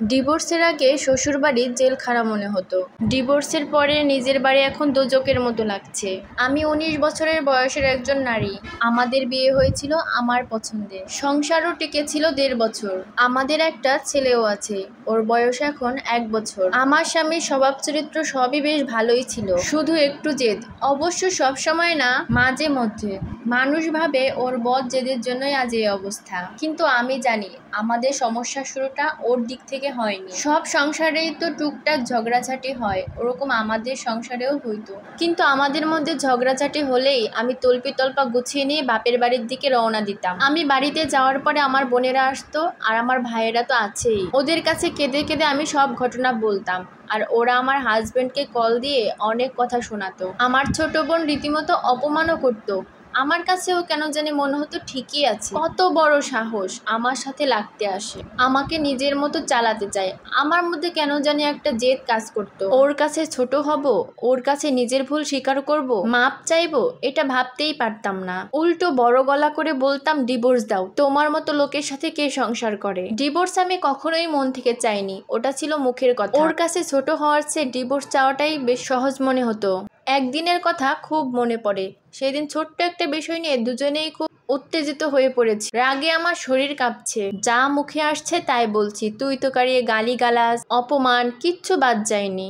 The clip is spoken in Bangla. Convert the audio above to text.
ডিভোর্সের আগে শ্বশুরবাড়ি জেলখানা মনে হতো। ডিভোর্সের পরে নিজের বাড়ি এখন দোজখের মতো লাগছে। আমি 19 বছরের বয়সের একজন নারী। আমাদের বিয়ে হয়েছিল আমার পছন্দে। সংসারও টিকেছিল 1.5 বছর। আমাদের একটা ছেলেও আছে, ওর বয়স এখন 1 বছর। আমার স্বামীর স্বভাব চরিত্র সবই বেশ ভালোই ছিল, শুধু একটু জেদ। অবশ্য সব সময় না, মাঝে মধ্যে। মানুষ ভাবে ওর বদ জেদের জন্যই আজ এই অবস্থা, কিন্তু আমি জানি আমাদের সমস্যার শুরুটা ওর দিক থেকে হয়নি। সব সংসারেই তো টুকটাক ঝগড়াঝাটি হয়, ওরকম আমাদের সংসারেও হইতো। কিন্তু আমাদের মধ্যে ঝগড়াঝাটি হলেই আমি তল্পি তল্পা গুছিয়ে নিয়ে বাপের বাড়ির দিকে রওনা দিতাম। আমি বাড়িতে যাওয়ার পরে আমার বোনেরা আসতো, আর আমার ভাইয়েরা তো আছেই। ওদের কাছে কেঁদে কেঁদে আমি সব ঘটনা বলতাম, আর ওরা আমার হাজবেন্ডকে কল দিয়ে অনেক কথা শোনাতো। আমার ছোট বোন রীতিমতো অপমানও করতো। আমার কাছেও কেন জানি মনে হতো ঠিকই আছে, কত বড় সাহস আমার সাথে লাগতে আসে, আমাকে নিজের মতো চালাতে চায়। আমার মধ্যে কেন জানি একটা জেদ কাজ করতো। ওর কাছে ছোট হব, ওর কাছে নিজের ভুল স্বীকার করব, মাপ চাইবো, এটা ভাবতেই পারতাম না। উল্টো বড় গলা করে বলতাম, ডিভোর্স দাও, তোমার মতো লোকের সাথে কে সংসার করে। ডিভোর্স আমি কখনোই মন থেকে চাইনি, ওটা ছিল মুখের কথা। ওর কাছে ছোট হওয়ার চেয়ে ডিভোর্স চাওয়াটাই বেশ সহজ মনে হতো। একদিনের কথা খুব মনে পড়ে। সেদিন ছোট্ট একটা বিষয় নিয়ে দুজনেই খুব উত্তেজিত হয়ে পড়েছি। রাগে আমার শরীর কাঁপছে, যা মুখে আসছে তাই বলছি। তুই তো কারিয়ে গালিগালাজ, অপমান কিচ্ছু বাদ যায়নি।